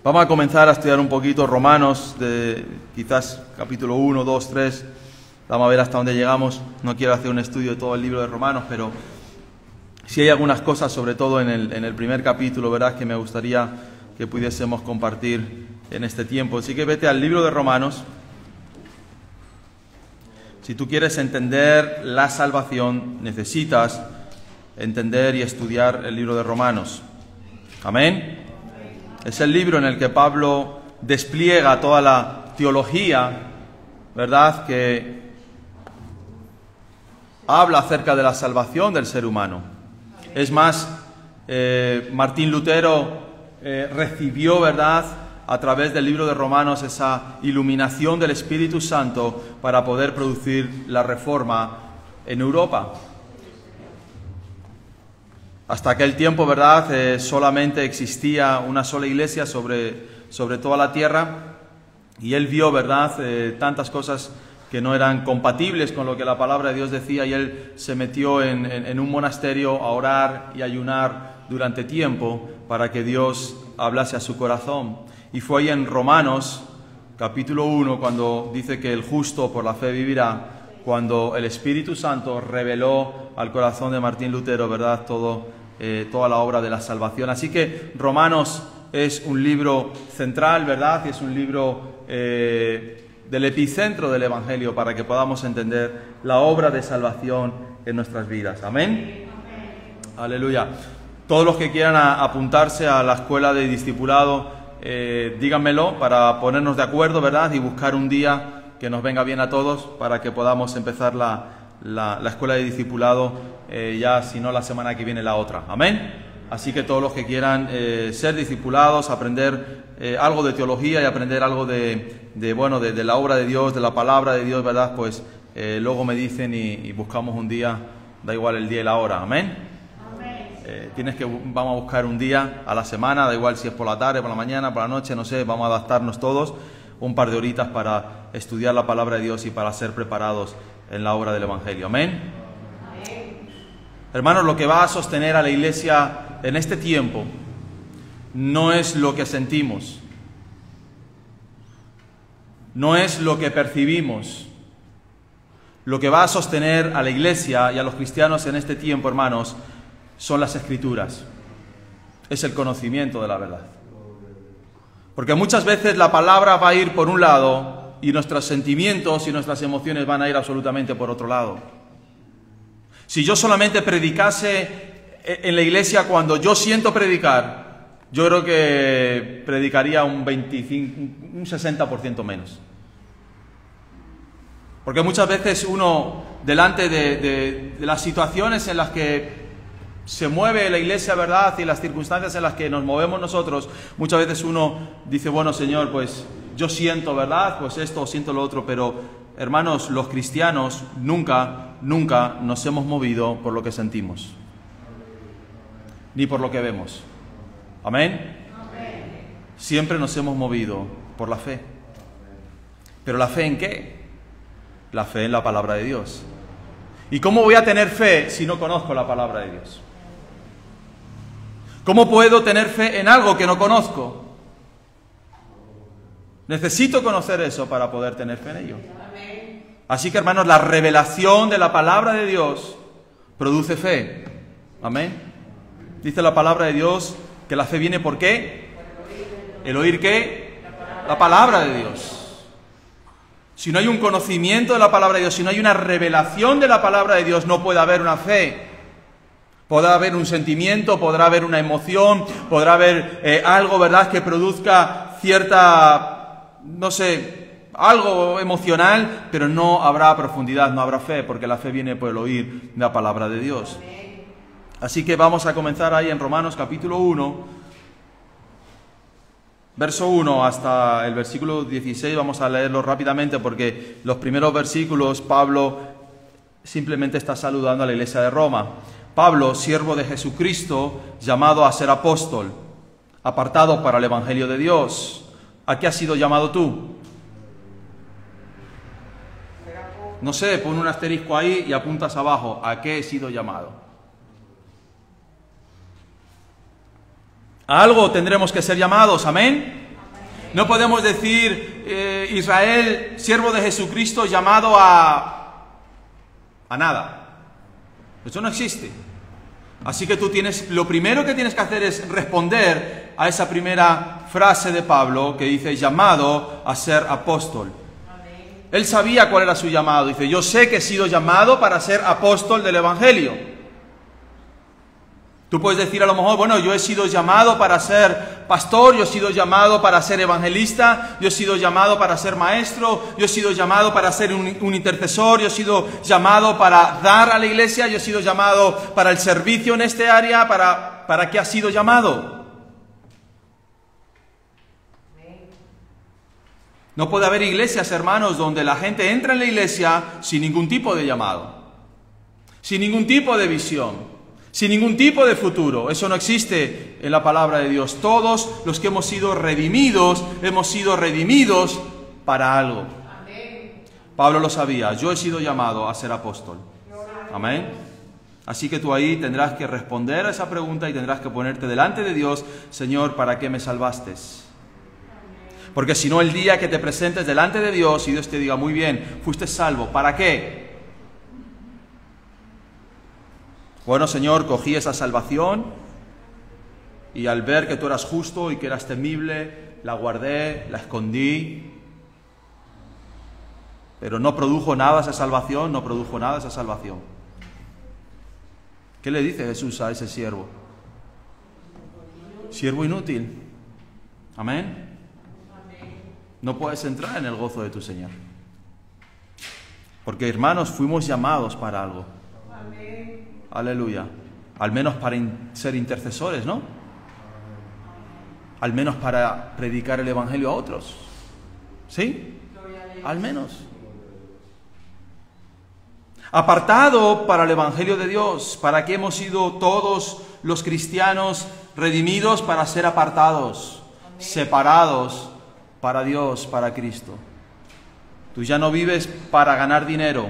Vamos a comenzar a estudiar un poquito Romanos, quizás capítulo 1, 2, 3. Vamos a ver hasta dónde llegamos. No quiero hacer un estudio de todo el libro de Romanos, pero sí hay algunas cosas, sobre todo en el primer capítulo, ¿verdad?, que me gustaría que pudiésemos compartir en este tiempo. Así que vete al libro de Romanos. Si tú quieres entender la salvación, necesitas entender y estudiar el libro de Romanos. Amén. Es el libro en el que Pablo despliega toda la teología, ¿verdad?, que habla acerca de la salvación del ser humano. Es más, Martín Lutero recibió, ¿verdad?, a través del libro de Romanos esa iluminación del Espíritu Santo para poder producir la reforma en Europa. Hasta aquel tiempo, ¿verdad?, solamente existía una sola iglesia sobre toda la tierra, y él vio, ¿verdad?, tantas cosas que no eran compatibles con lo que la palabra de Dios decía, y él se metió en un monasterio a orar y ayunar durante tiempo para que Dios hablase a su corazón. Y fue ahí en Romanos, capítulo 1, cuando dice que el justo por la fe vivirá, cuando el Espíritu Santo reveló al corazón de Martín Lutero, ¿verdad?, toda la obra de la salvación. Así que Romanos es un libro central, ¿verdad?, y es un libro del epicentro del Evangelio para que podamos entender la obra de salvación en nuestras vidas. Amén. Aleluya. Todos los que quieran apuntarse a la escuela de discipulado, díganmelo para ponernos de acuerdo, ¿verdad?, y buscar un día que nos venga bien a todos para que podamos empezar la escuela de discipulado, ya si no la semana que viene la otra. Amén. Así que todos los que quieran ser discipulados, aprender algo de teología y aprender algo de la obra de Dios, de la palabra de Dios, ¿verdad?, pues luego me dicen y buscamos un día, da igual el día y la hora. Amén. Vamos a buscar un día a la semana, da igual si es por la tarde, por la mañana, por la noche, no sé, vamos a adaptarnos todos un par de horitas para estudiar la palabra de Dios y para ser preparados en la obra del Evangelio. Amén. Hermanos, lo que va a sostener a la iglesia en este tiempo no es lo que sentimos, no es lo que percibimos. Lo que va a sostener a la iglesia y a los cristianos en este tiempo, hermanos, son las Escrituras. Es el conocimiento de la verdad. Porque muchas veces la palabra va a ir por un lado y nuestros sentimientos y nuestras emociones van a ir absolutamente por otro lado. Si yo solamente predicase en la iglesia cuando yo siento predicar, yo creo que predicaría un 60% menos. Porque muchas veces uno, delante de las situaciones en las que se mueve la iglesia, ¿verdad?, y las circunstancias en las que nos movemos nosotros, muchas veces uno dice, bueno, Señor, pues yo siento, ¿verdad?, pues esto, siento lo otro, pero hermanos, los cristianos nunca nos hemos movido por lo que sentimos, ni por lo que vemos. Amén. Siempre nos hemos movido por la fe. ¿Pero la fe en qué? La fe en la palabra de Dios. ¿Y cómo voy a tener fe si no conozco la palabra de Dios? ¿Cómo puedo tener fe en algo que no conozco? Necesito conocer eso para poder tener fe en ello. Así que, hermanos, la revelación de la palabra de Dios produce fe. Amén. Dice la palabra de Dios que la fe viene ¿por qué? ¿El oír qué? La palabra de Dios. Si no hay un conocimiento de la palabra de Dios, si no hay una revelación de la palabra de Dios, no puede haber una fe. Podrá haber un sentimiento, podrá haber una emoción, podrá haber algo, ¿verdad?, que produzca cierta, no sé, algo emocional, pero no habrá profundidad, no habrá fe, porque la fe viene por el oír la palabra de Dios. Así que vamos a comenzar ahí en Romanos capítulo 1, verso 1 hasta el versículo 16, vamos a leerlo rápidamente porque los primeros versículos Pablo simplemente está saludando a la iglesia de Roma. Pablo, siervo de Jesucristo, llamado a ser apóstol, apartado para el Evangelio de Dios. ¿A qué has sido llamado tú? No sé, pon un asterisco ahí y apuntas abajo. ¿A qué he sido llamado? A algo tendremos que ser llamados, amén. No podemos decir Israel, siervo de Jesucristo, llamado a nada. Eso no existe. Así que lo primero que tienes que hacer es responder a esa primera frase de Pablo que dice, llamado a ser apóstol. Él sabía cuál era su llamado. Dice, yo sé que he sido llamado para ser apóstol del Evangelio. Tú puedes decir a lo mejor, bueno, yo he sido llamado para ser pastor, yo he sido llamado para ser evangelista, yo he sido llamado para ser maestro, yo he sido llamado para ser un intercesor, yo he sido llamado para dar a la iglesia, yo he sido llamado para el servicio en este área. ¿Para qué has sido llamado? No puede haber iglesias, hermanos, donde la gente entra en la iglesia sin ningún tipo de llamado, sin ningún tipo de visión, sin ningún tipo de futuro. Eso no existe en la palabra de Dios. Todos los que hemos sido redimidos para algo. Amén. Pablo lo sabía. Yo he sido llamado a ser apóstol. Amén. Así que tú ahí tendrás que responder a esa pregunta y tendrás que ponerte delante de Dios, Señor, ¿para qué me salvaste? Porque si no, el día que te presentes delante de Dios y Dios te diga, muy bien, fuiste salvo, ¿para qué? Bueno, Señor, cogí esa salvación y al ver que tú eras justo y que eras temible, la guardé, la escondí, pero no produjo nada esa salvación, no produjo nada esa salvación. ¿Qué le dice Jesús a ese siervo? Siervo inútil. Amén. No puedes entrar en el gozo de tu Señor. Porque, hermanos, fuimos llamados para algo. Aleluya. Al menos para ser intercesores, ¿no? Al menos para predicar el Evangelio a otros. ¿Sí? Al menos. Apartado para el Evangelio de Dios. ¿Para qué hemos sido todos los cristianos redimidos? Para ser apartados, separados para Dios, para Cristo. Tú ya no vives para ganar dinero.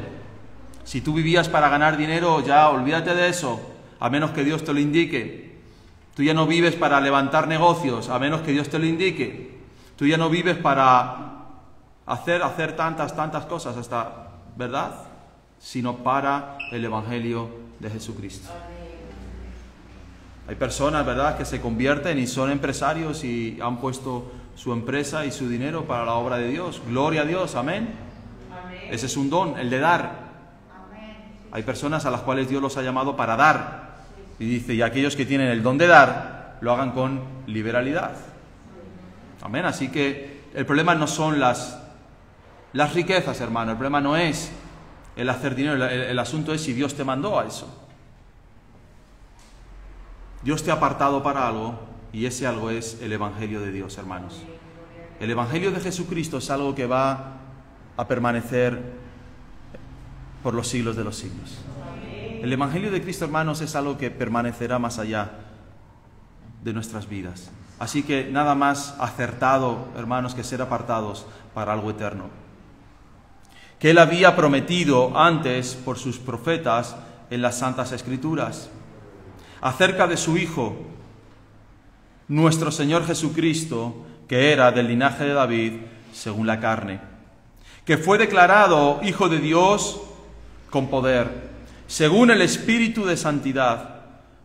Si tú vivías para ganar dinero, ya olvídate de eso, a menos que Dios te lo indique. Tú ya no vives para levantar negocios, a menos que Dios te lo indique. Tú ya no vives para hacer tantas cosas, ¿verdad? Sino para el Evangelio de Jesucristo. Hay personas, ¿verdad?, que se convierten y son empresarios y han puesto su empresa y su dinero para la obra de Dios. Gloria a Dios, amén. Ese es un don, el de dar. Hay personas a las cuales Dios los ha llamado para dar. Y dice, y aquellos que tienen el don de dar, lo hagan con liberalidad. Amén. Así que el problema no son las riquezas, hermano. El problema no es el hacer dinero. El asunto es si Dios te mandó a eso. Dios te ha apartado para algo y ese algo es el Evangelio de Dios, hermanos. El Evangelio de Jesucristo es algo que va a permanecer por los siglos de los siglos. El Evangelio de Cristo, hermanos, es algo que permanecerá más allá de nuestras vidas. Así que nada más acertado, hermanos, que ser apartados para algo eterno. Que Él había prometido antes por sus profetas en las Santas Escrituras, acerca de su Hijo, nuestro Señor Jesucristo, que era del linaje de David, según la carne, que fue declarado Hijo de Dios con poder, según el Espíritu de santidad,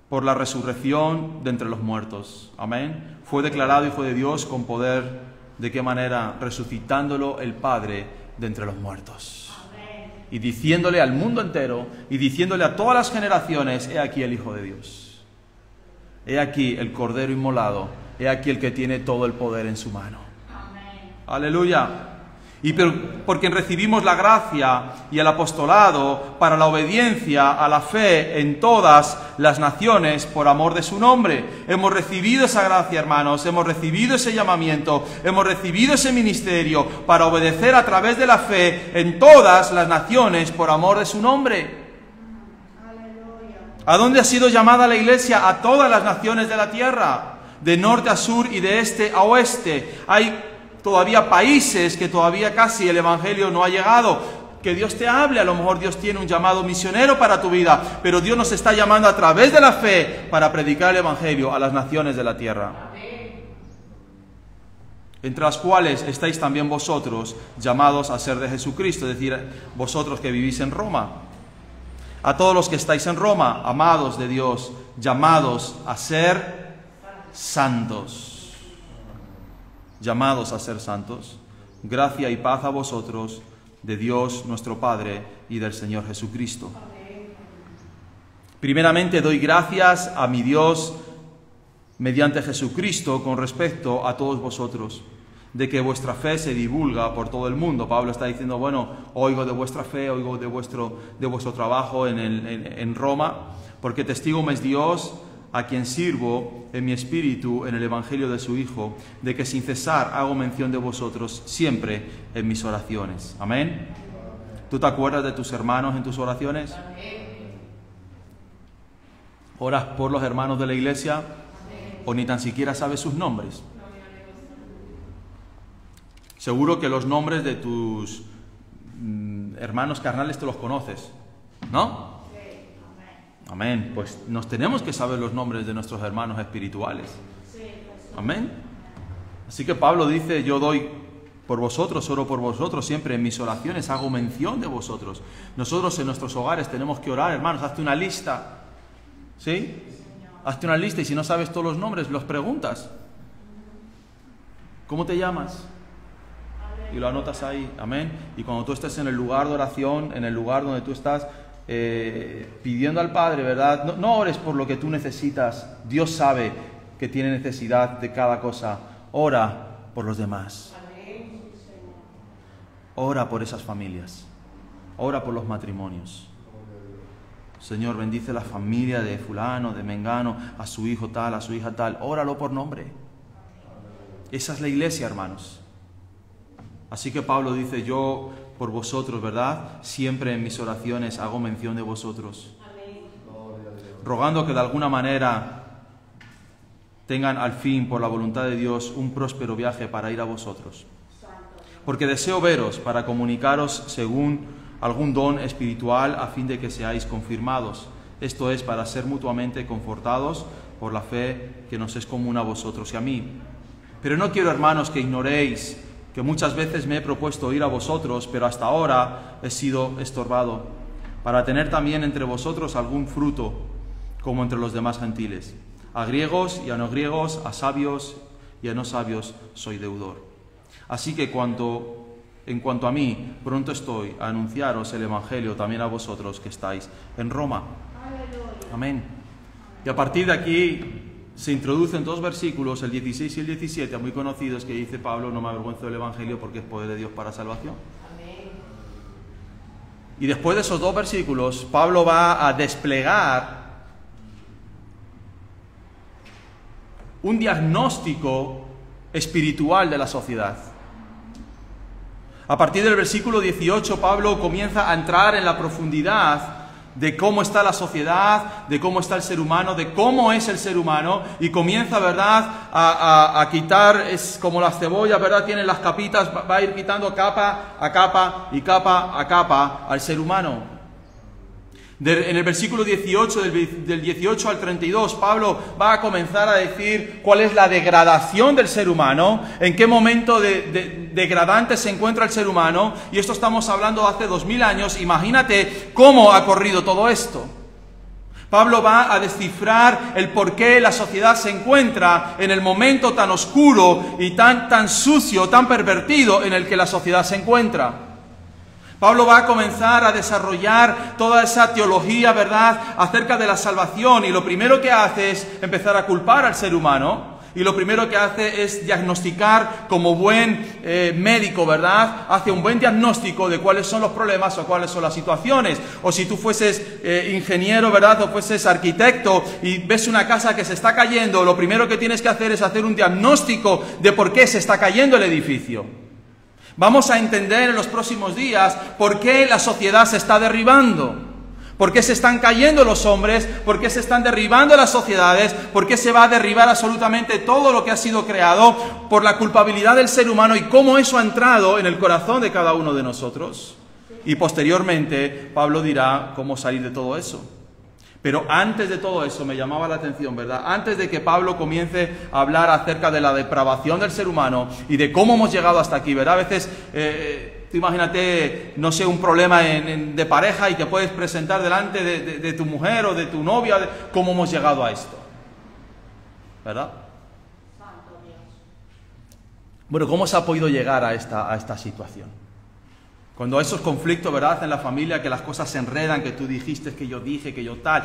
por la resurrección de entre los muertos. Amén. Fue declarado Hijo de Dios con poder. ¿De qué manera? Resucitándolo el Padre de entre los muertos. Amén. Y diciéndole al mundo entero, y diciéndole a todas las generaciones, he aquí el Hijo de Dios. He aquí el Cordero inmolado, he aquí el que tiene todo el poder en su mano. Amén. Aleluya. Y por quien recibimos la gracia y el apostolado para la obediencia a la fe en todas las naciones por amor de su nombre. Hemos recibido esa gracia, hermanos, hemos recibido ese llamamiento, hemos recibido ese ministerio para obedecer a través de la fe en todas las naciones por amor de su nombre. ¿A dónde ha sido llamada la iglesia? A todas las naciones de la tierra, de norte a sur y de este a oeste. Hay todavía países que todavía casi el Evangelio no ha llegado. Que Dios te hable, a lo mejor Dios tiene un llamado misionero para tu vida, pero Dios nos está llamando a través de la fe para predicar el Evangelio a las naciones de la tierra. entre las cuales estáis también vosotros, llamados a ser de Jesucristo, es decir, vosotros que vivís en Roma. A todos los que estáis en Roma, amados de Dios, llamados a ser santos. Llamados a ser santos. Gracia y paz a vosotros, de Dios nuestro Padre y del Señor Jesucristo. Primeramente doy gracias a mi Dios mediante Jesucristo con respecto a todos vosotros, de que vuestra fe se divulga por todo el mundo. Pablo está diciendo, bueno, oigo de vuestra fe, oigo de vuestro trabajo en Roma, porque testigo me es Dios, a quien sirvo en mi espíritu en el Evangelio de su Hijo, de que sin cesar hago mención de vosotros siempre en mis oraciones. Amén. ¿Tú te acuerdas de tus hermanos en tus oraciones? ¿Oras por los hermanos de la iglesia? ¿O ni tan siquiera sabes sus nombres? Seguro que los nombres de tus hermanos carnales te los conoces, ¿no? Amén. Pues nos tenemos que saber los nombres de nuestros hermanos espirituales. Amén. Así que Pablo dice, yo doy por vosotros, oro por vosotros, siempre en mis oraciones hago mención de vosotros. Nosotros en nuestros hogares tenemos que orar, hermanos, hazte una lista. ¿Sí? Hazte una lista y si no sabes todos los nombres, los preguntas. ¿Cómo te llamas? Y lo anotas ahí, amén. Y cuando tú estés en el lugar de oración, en el lugar donde tú estás pidiendo al Padre, ¿verdad? No ores por lo que tú necesitas. Dios sabe que tiene necesidad de cada cosa. Ora por los demás. Ora por esas familias. Ora por los matrimonios. Señor, bendice la familia de fulano, de mengano, a su hijo tal, a su hija tal. Óralo por nombre. Esa es la iglesia, hermanos. Así que Pablo dice, yo por vosotros, ¿verdad? Siempre en mis oraciones hago mención de vosotros. Rogando que de alguna manera tengan al fin, por la voluntad de Dios, un próspero viaje para ir a vosotros. Porque deseo veros para comunicaros según algún don espiritual a fin de que seáis confirmados. Esto es para ser mutuamente confortados por la fe que nos es común a vosotros y a mí. Pero no quiero, hermanos, que ignoréis que muchas veces me he propuesto ir a vosotros, pero hasta ahora he sido estorbado, para tener también entre vosotros algún fruto, como entre los demás gentiles. A griegos y a no griegos, a sabios y a no sabios soy deudor. Así que en cuanto a mí, pronto estoy a anunciaros el Evangelio también a vosotros que estáis en Roma. Amén. Y a partir de aquí se introducen dos versículos, el 16 y el 17, muy conocidos, que dice Pablo, no me avergüenzo del Evangelio porque es poder de Dios para salvación. Amén. Y después de esos dos versículos, Pablo va a desplegar un diagnóstico espiritual de la sociedad. A partir del versículo 18, Pablo comienza a entrar en la profundidad de cómo está la sociedad, de cómo está el ser humano, de cómo es el ser humano, y comienza, ¿verdad?, a quitar, es como las cebollas, ¿verdad?, tienen las capitas, va a ir quitando capa a capa y capa a capa al ser humano. En el versículo 18, del 18 al 32, Pablo va a comenzar a decir cuál es la degradación del ser humano, en qué momento degradante se encuentra el ser humano, y esto estamos hablando de hace 2000 años, imagínate cómo ha corrido todo esto. Pablo va a descifrar el por qué la sociedad se encuentra en el momento tan oscuro y tan sucio, tan pervertido en el que la sociedad se encuentra. Pablo va a comenzar a desarrollar toda esa teología, ¿verdad?, acerca de la salvación, y lo primero que hace es empezar a culpar al ser humano, y lo primero que hace es diagnosticar como buen médico, ¿verdad? Hace un buen diagnóstico de cuáles son los problemas o cuáles son las situaciones. O si tú fueses ingeniero, ¿verdad?, o fueses arquitecto y ves una casa que se está cayendo, lo primero que tienes que hacer es hacer un diagnóstico de por qué se está cayendo el edificio. Vamos a entender en los próximos días por qué la sociedad se está derribando, por qué se están cayendo los hombres, por qué se están derribando las sociedades, por qué se va a derribar absolutamente todo lo que ha sido creado por la culpabilidad del ser humano y cómo eso ha entrado en el corazón de cada uno de nosotros. Y posteriormente Pablo dirá cómo salir de todo eso. Pero antes de todo eso me llamaba la atención, ¿verdad? Antes de que Pablo comience a hablar acerca de la depravación del ser humano y de cómo hemos llegado hasta aquí, ¿verdad? A veces, tú imagínate, no sé, un problema de pareja y te puedes presentar delante de tu mujer o de tu novia, de cómo hemos llegado a esto, ¿verdad? Bueno, ¿cómo se ha podido llegar a esta situación? Cuando hay esos conflictos, ¿verdad?, en la familia, que las cosas se enredan, que tú dijiste, que yo dije, que yo tal,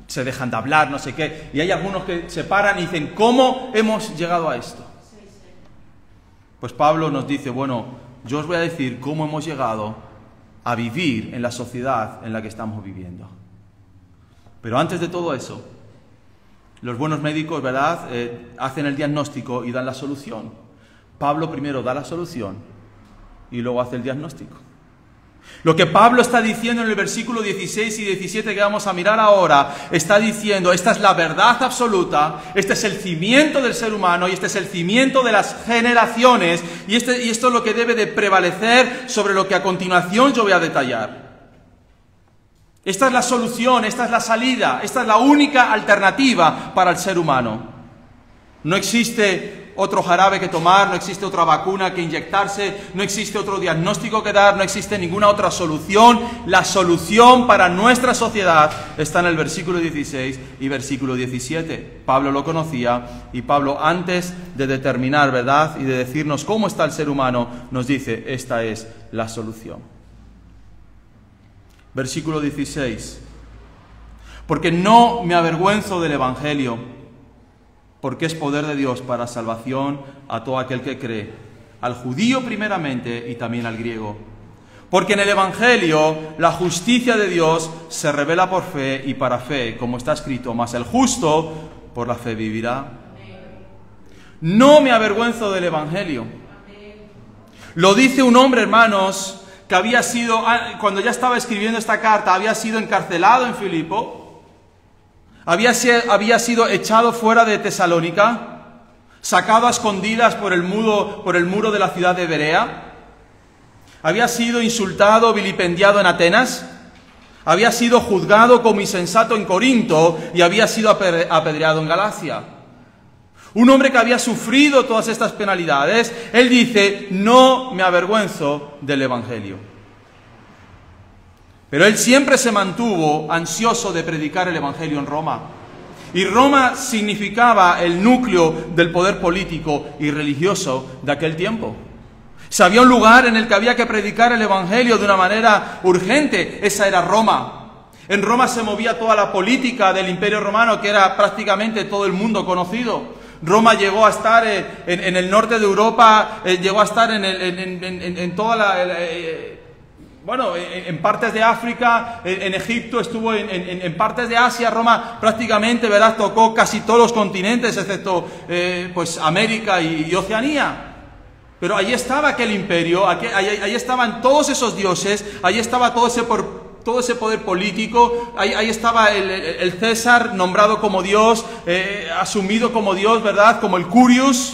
se dejan de hablar, no sé qué, y hay algunos que se paran y dicen, ¿cómo hemos llegado a esto? Pues Pablo nos dice, bueno, yo os voy a decir cómo hemos llegado a vivir en la sociedad en la que estamos viviendo. Pero antes de todo eso, los buenos médicos, ¿verdad?, hacen el diagnóstico y dan la solución. Pablo primero da la solución y luego hace el diagnóstico. Lo que Pablo está diciendo en el versículo 16 y 17 que vamos a mirar ahora, está diciendo, esta es la verdad absoluta, este es el cimiento del ser humano y este es el cimiento de las generaciones y esto es lo que debe de prevalecer sobre lo que a continuación yo voy a detallar. Esta es la solución, esta es la salida, esta es la única alternativa para el ser humano. No existe otro jarabe que tomar, no existe otra vacuna que inyectarse, no existe otro diagnóstico que dar, no existe ninguna otra solución. La solución para nuestra sociedad está en el versículo 16 y versículo 17. Pablo lo conocía y Pablo, antes de determinar, ¿verdad?, y de decirnos cómo está el ser humano, nos dice, esta es la solución. Versículo 16. Porque no me avergüenzo del Evangelio, porque es poder de Dios para salvación a todo aquel que cree, al judío primeramente y también al griego. Porque en el Evangelio la justicia de Dios se revela por fe y para fe, como está escrito, mas el justo por la fe vivirá. No me avergüenzo del Evangelio. Lo dice un hombre, hermanos, que había sido, cuando ya estaba escribiendo esta carta, había sido encarcelado en Filipo. Había sido echado fuera de Tesalónica, sacado a escondidas por el muro de la ciudad de Berea. Había sido insultado, vilipendiado en Atenas. Había sido juzgado como insensato en Corinto y había sido apedreado en Galacia. Un hombre que había sufrido todas estas penalidades, él dice, no me avergüenzo del Evangelio. Pero él siempre se mantuvo ansioso de predicar el Evangelio en Roma. Y Roma significaba el núcleo del poder político y religioso de aquel tiempo. Si había un lugar en el que había que predicar el Evangelio de una manera urgente, esa era Roma. En Roma se movía toda la política del Imperio Romano, que era prácticamente todo el mundo conocido. Roma llegó a estar en el norte de Europa, llegó a estar en toda en partes de África, en Egipto, estuvo en partes de Asia. Roma prácticamente, ¿verdad?, tocó casi todos los continentes, excepto pues América y Oceanía. Pero allí estaba aquel imperio, allí estaban todos esos dioses, allí estaba todo ese poder político, ahí estaba el César nombrado como Dios, asumido como Dios, ¿verdad?, como el Curius.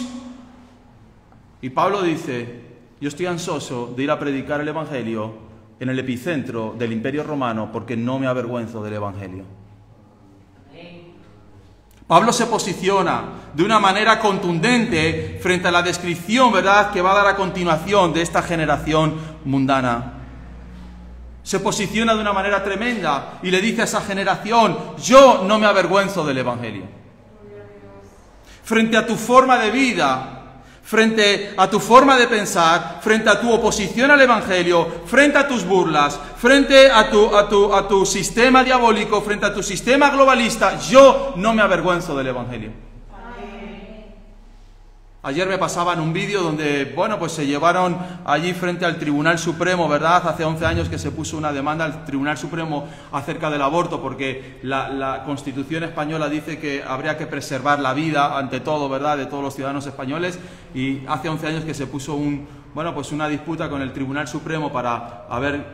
Y Pablo dice, yo estoy ansioso de ir a predicar el Evangelio en el epicentro del Imperio Romano, porque no me avergüenzo del Evangelio. Pablo se posiciona de una manera contundente frente a la descripción, ¿verdad?, que va a dar a continuación de esta generación mundana. Se posiciona de una manera tremenda y le dice a esa generación, yo no me avergüenzo del Evangelio. Frente a tu forma de vida, frente a tu forma de pensar, frente a tu oposición al Evangelio, frente a tus burlas, frente a tu sistema diabólico, frente a tu sistema globalista, yo no me avergüenzo del Evangelio. Ayer me pasaban un vídeo donde, pues se llevaron allí frente al Tribunal Supremo, ¿verdad? Hace 11 años que se puso una demanda al Tribunal Supremo acerca del aborto, porque la Constitución española dice que habría que preservar la vida ante todo, ¿verdad?, de todos los ciudadanos españoles, y hace 11 años que se puso una disputa con el Tribunal Supremo para ver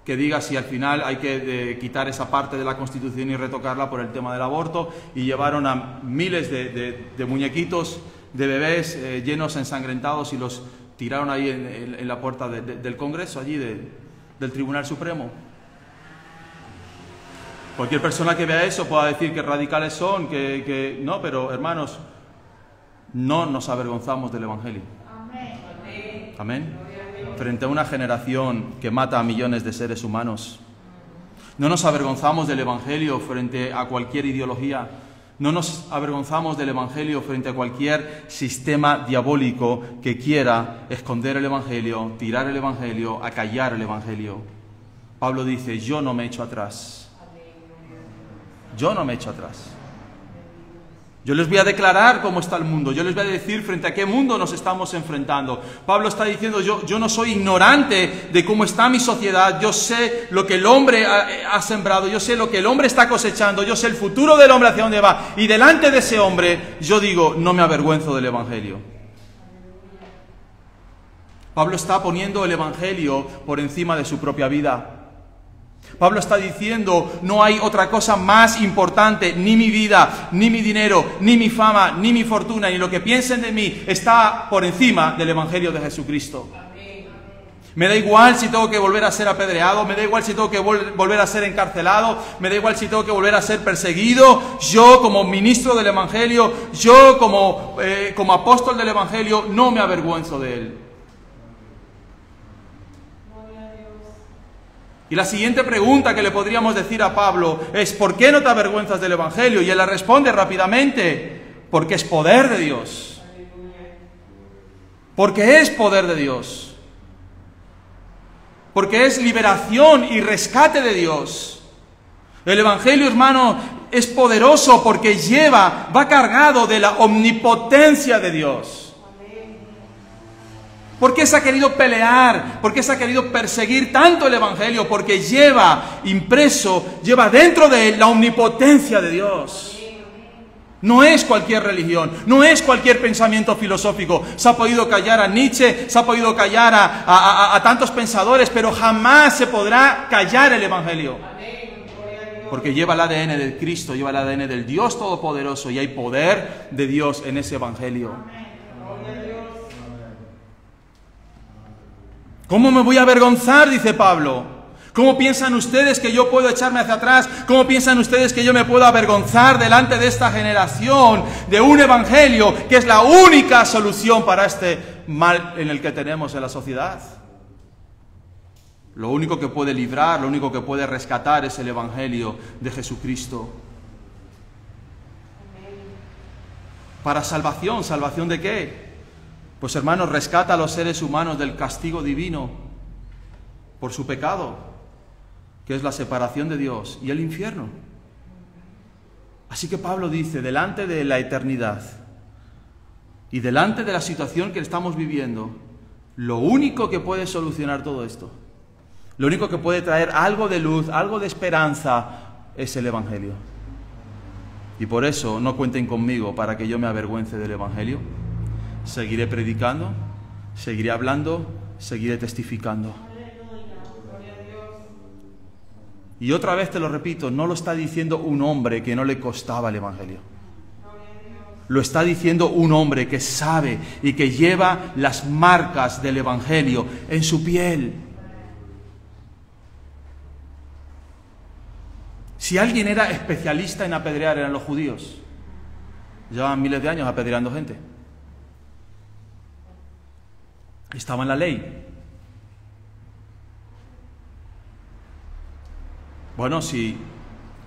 que diga si al final hay que quitar esa parte de la Constitución y retocarla por el tema del aborto, y llevaron a miles de muñequitos de bebés llenos ensangrentados y los tiraron ahí en la puerta del Congreso, allí del Tribunal Supremo. Cualquier persona que vea eso pueda decir que radicales son, que no, pero hermanos, no nos avergonzamos del Evangelio. Amén. Frente a una generación que mata a millones de seres humanos. No nos avergonzamos del Evangelio frente a cualquier ideología. No nos avergonzamos del Evangelio frente a cualquier sistema diabólico que quiera esconder el Evangelio, tirar el Evangelio, acallar el Evangelio. Pablo dice, yo no me echo atrás. Yo no me echo atrás. Yo les voy a declarar cómo está el mundo. Yo les voy a decir frente a qué mundo nos estamos enfrentando. Pablo está diciendo, yo no soy ignorante de cómo está mi sociedad. Yo sé lo que el hombre ha sembrado. Yo sé lo que el hombre está cosechando. Yo sé el futuro del hombre hacia dónde va. Y delante de ese hombre, yo digo, no me avergüenzo del Evangelio. Pablo está poniendo el Evangelio por encima de su propia vida. Pablo está diciendo, no hay otra cosa más importante, ni mi vida, ni mi dinero, ni mi fama, ni mi fortuna, ni lo que piensen de mí, está por encima del Evangelio de Jesucristo. Me da igual si tengo que volver a ser apedreado, me da igual si tengo que volver a ser encarcelado, me da igual si tengo que volver a ser perseguido. Yo como ministro del Evangelio, yo como apóstol del Evangelio, no me avergüenzo de él. Y la siguiente pregunta que le podríamos decir a Pablo es, ¿por qué no te avergüenzas del Evangelio? Y él le responde rápidamente, porque es poder de Dios. Porque es poder de Dios. Porque es liberación y rescate de Dios. El Evangelio, hermano, es poderoso porque va cargado de la omnipotencia de Dios. ¿Por qué se ha querido pelear? ¿Por qué se ha querido perseguir tanto el Evangelio? Porque lleva dentro de él la omnipotencia de Dios. No es cualquier religión, no es cualquier pensamiento filosófico. Se ha podido callar a Nietzsche, se ha podido callar a tantos pensadores, pero jamás se podrá callar el Evangelio. Porque lleva el ADN de Cristo, lleva el ADN del Dios Todopoderoso y hay poder de Dios en ese Evangelio. ¿Cómo me voy a avergonzar? Dice Pablo. ¿Cómo piensan ustedes que yo puedo echarme hacia atrás? ¿Cómo piensan ustedes que yo me puedo avergonzar delante de esta generación de un evangelio que es la única solución para este mal en el que tenemos en la sociedad? Lo único que puede librar, lo único que puede rescatar es el evangelio de Jesucristo. Para salvación, ¿salvación de qué? Pues hermanos, rescata a los seres humanos del castigo divino por su pecado, que es la separación de Dios y el infierno. Así que Pablo dice, delante de la eternidad y delante de la situación que estamos viviendo, lo único que puede solucionar todo esto, lo único que puede traer algo de luz, algo de esperanza, es el Evangelio. Y por eso no cuenten conmigo para que yo me avergüence del Evangelio. Seguiré predicando, seguiré hablando, seguiré testificando. Y otra vez te lo repito, no lo está diciendo un hombre que no le costaba el Evangelio. Lo está diciendo un hombre que sabe y que lleva las marcas del Evangelio en su piel. Si alguien era especialista en apedrear, eran los judíos. Llevaban miles de años apedreando gente. Estaba en la ley. Bueno, si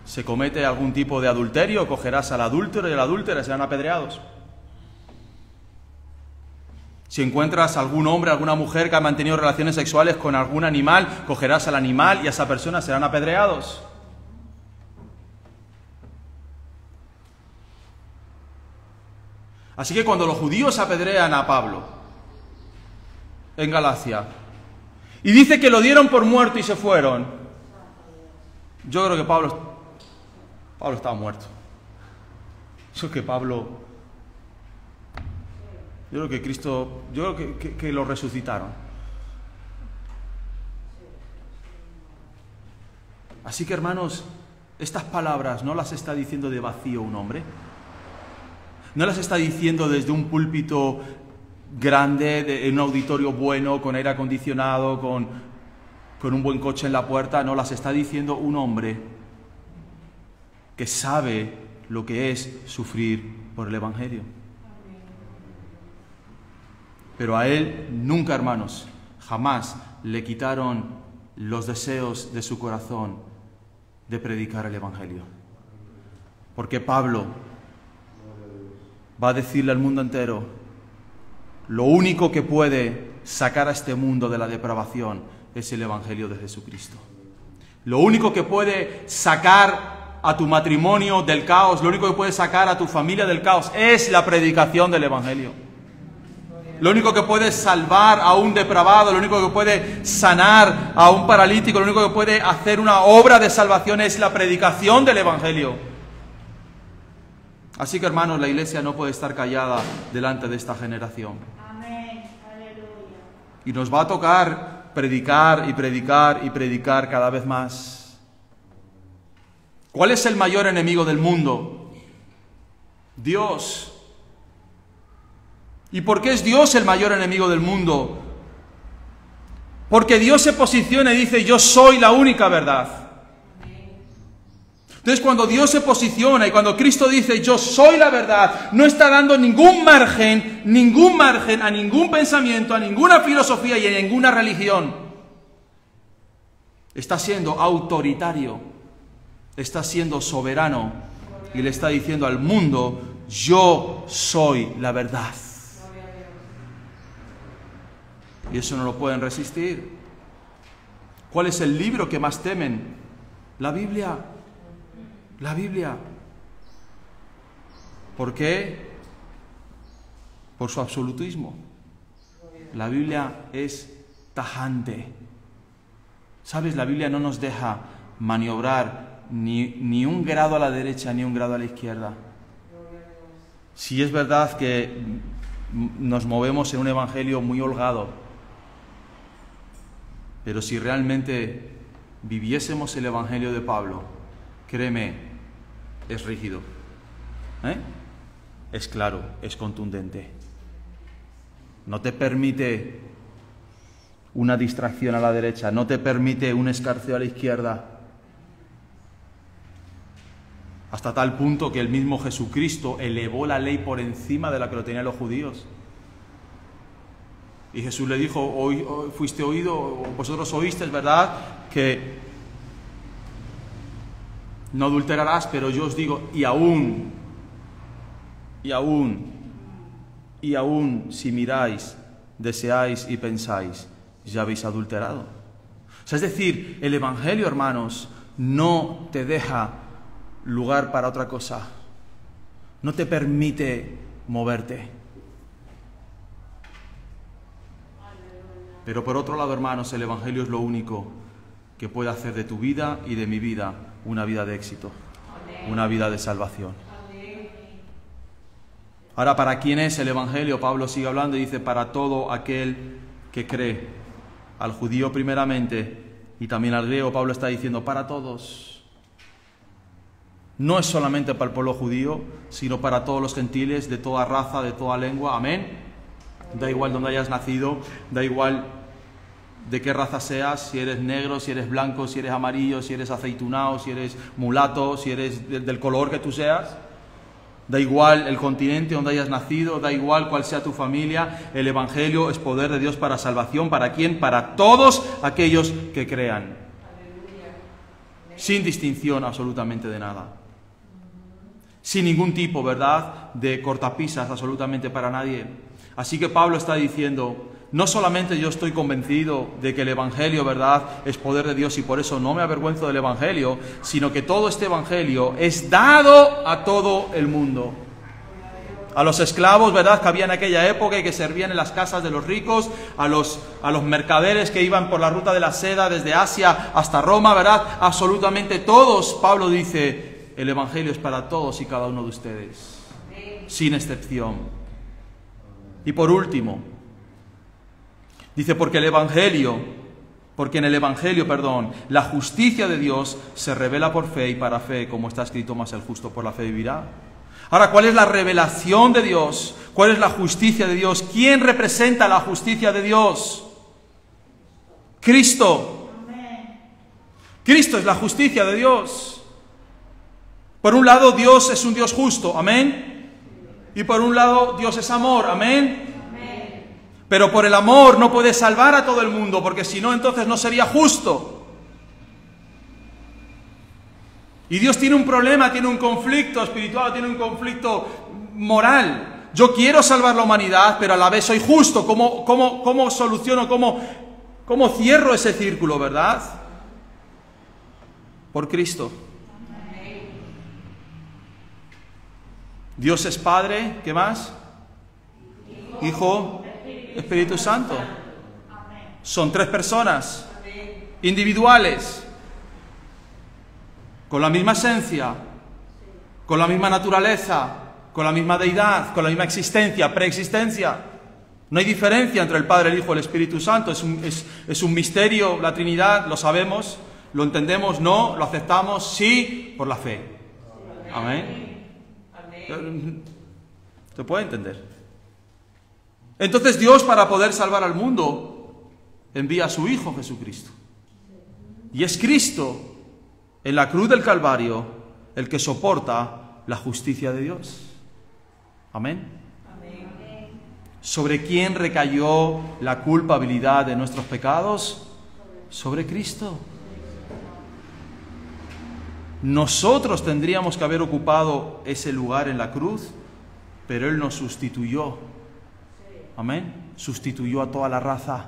se comete algún tipo de adulterio, cogerás al adúltero y a la adúltera y serán apedreados. Si encuentras algún hombre, alguna mujer que ha mantenido relaciones sexuales con algún animal, cogerás al animal y a esa persona serán apedreados. Así que cuando los judíos apedrean a Pablo en Galacia y dice que lo dieron por muerto y se fueron, yo creo que Pablo estaba muerto. Yo creo que Cristo, yo creo que lo resucitaron. Así que hermanos, estas palabras no las está diciendo de vacío un hombre. No las está diciendo desde un púlpito grande, en un auditorio bueno, con aire acondicionado, con un buen coche en la puerta. No, las está diciendo un hombre que sabe lo que es sufrir por el Evangelio. Pero a él nunca, hermanos, jamás le quitaron los deseos de su corazón de predicar el Evangelio. Porque Pablo va a decirle al mundo entero, lo único que puede sacar a este mundo de la depravación es el Evangelio de Jesucristo. Lo único que puede sacar a tu matrimonio del caos, lo único que puede sacar a tu familia del caos es la predicación del Evangelio. Lo único que puede salvar a un depravado, lo único que puede sanar a un paralítico, lo único que puede hacer una obra de salvación es la predicación del Evangelio. Así que, hermanos, la Iglesia no puede estar callada delante de esta generación. Amén. Aleluya. Y nos va a tocar predicar y predicar y predicar cada vez más. ¿Cuál es el mayor enemigo del mundo? Dios. ¿Y por qué es Dios el mayor enemigo del mundo? Porque Dios se posiciona y dice, yo soy la única verdad. Entonces, cuando Dios se posiciona y cuando Cristo dice, yo soy la verdad, no está dando ningún margen a ningún pensamiento, a ninguna filosofía y a ninguna religión. Está siendo autoritario, está siendo soberano y le está diciendo al mundo, yo soy la verdad. Y eso no lo pueden resistir. ¿Cuál es el libro que más temen? La Biblia. La Biblia. ¿Por qué? Por su absolutismo. La Biblia es tajante. ¿Sabes? La Biblia no nos deja maniobrar ni un grado a la derecha ni un grado a la izquierda. Si es verdad que nos movemos en un evangelio muy holgado, pero si realmente viviésemos el evangelio de Pablo, créeme, es rígido, es claro, es contundente. No te permite una distracción a la derecha, no te permite un escarceo a la izquierda. Hasta tal punto que el mismo Jesucristo elevó la ley por encima de la que lo tenían los judíos. Y Jesús le dijo, hoy fuiste oído, vosotros oísteis, ¿verdad?, que no adulterarás, pero yo os digo, y aún, si miráis, deseáis y pensáis, ya habéis adulterado. O sea, es decir, el Evangelio, hermanos, no te deja lugar para otra cosa. No te permite moverte. Pero por otro lado, hermanos, el Evangelio es lo único que puede hacer de tu vida y de mi vida una vida de éxito, una vida de salvación. Ahora, ¿para quién es el Evangelio? Pablo sigue hablando y dice, para todo aquel que cree. Al judío primeramente y también al griego. Pablo está diciendo, para todos. No es solamente para el pueblo judío, sino para todos los gentiles, de toda raza, de toda lengua. Amén. Da igual donde hayas nacido, da igual de qué raza seas, si eres negro, si eres blanco, si eres amarillo, si eres aceitunado, si eres mulato, si eres del color que tú seas. Da igual el continente donde hayas nacido, da igual cuál sea tu familia, el Evangelio es poder de Dios para salvación. ¿Para quién? Para todos aquellos que crean. Sin distinción absolutamente de nada. Sin ningún tipo, ¿verdad?, de cortapisas absolutamente para nadie. Así que Pablo está diciendo, no solamente yo estoy convencido de que el Evangelio, ¿verdad?, es poder de Dios y por eso no me avergüenzo del Evangelio, sino que todo este Evangelio es dado a todo el mundo. A los esclavos, ¿verdad?, que había en aquella época y que servían en las casas de los ricos, a los mercaderes que iban por la ruta de la seda desde Asia hasta Roma, ¿verdad?, absolutamente todos. Pablo dice, el Evangelio es para todos y cada uno de ustedes, sin excepción. Y por último, dice, porque en el Evangelio, la justicia de Dios se revela por fe y para fe, como está escrito, mas el justo por la fe vivirá. Ahora, ¿cuál es la revelación de Dios? ¿Cuál es la justicia de Dios? ¿Quién representa la justicia de Dios? Cristo. Cristo es la justicia de Dios. Por un lado, Dios es un Dios justo, amén. Y por un lado, Dios es amor, amén. Pero por el amor no puede salvar a todo el mundo, porque si no, entonces no sería justo. Y Dios tiene un problema, tiene un conflicto espiritual, tiene un conflicto moral. Yo quiero salvar la humanidad, pero a la vez soy justo. ¿Cómo soluciono, cómo cierro ese círculo, verdad? Por Cristo. Dios es Padre, ¿qué más? Hijo, Espíritu Santo. Son tres personas individuales, con la misma esencia, con la misma naturaleza, con la misma deidad, con la misma existencia, preexistencia. No hay diferencia entre el Padre, el Hijo y el Espíritu Santo. Es un misterio, la Trinidad, lo sabemos, lo entendemos, no, lo aceptamos, sí, por la fe. Amén. ¿Se puede entender? Entonces Dios, para poder salvar al mundo, envía a su Hijo Jesucristo. Y es Cristo, en la cruz del Calvario, el que soporta la justicia de Dios. Amén. ¿Sobre quién recayó la culpabilidad de nuestros pecados? Sobre Cristo. Nosotros tendríamos que haber ocupado ese lugar en la cruz, pero Él nos sustituyó. Amén. Sustituyó a toda la raza.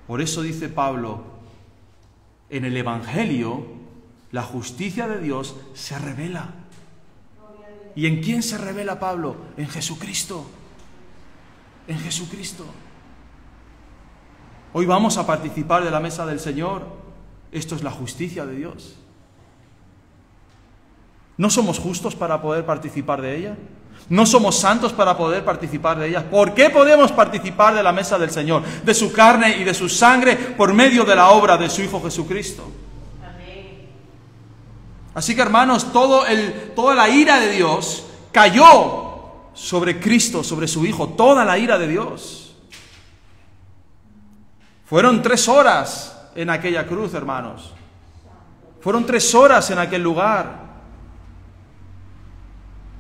Por eso dice Pablo, en el Evangelio, la justicia de Dios se revela. ¿Y en quién se revela Pablo? En Jesucristo. En Jesucristo. Hoy vamos a participar de la mesa del Señor. Esto es la justicia de Dios. ¿No somos justos para poder participar de ella? ¿No somos santos para poder participar de ella? ¿Por qué podemos participar de la mesa del Señor, de su carne y de su sangre, por medio de la obra de su Hijo Jesucristo? Amén. Así que, hermanos, toda la ira de Dios cayó sobre Cristo, sobre su Hijo, toda la ira de Dios. Fueron 3 horas en aquella cruz, hermanos. Fueron 3 horas en aquel lugar.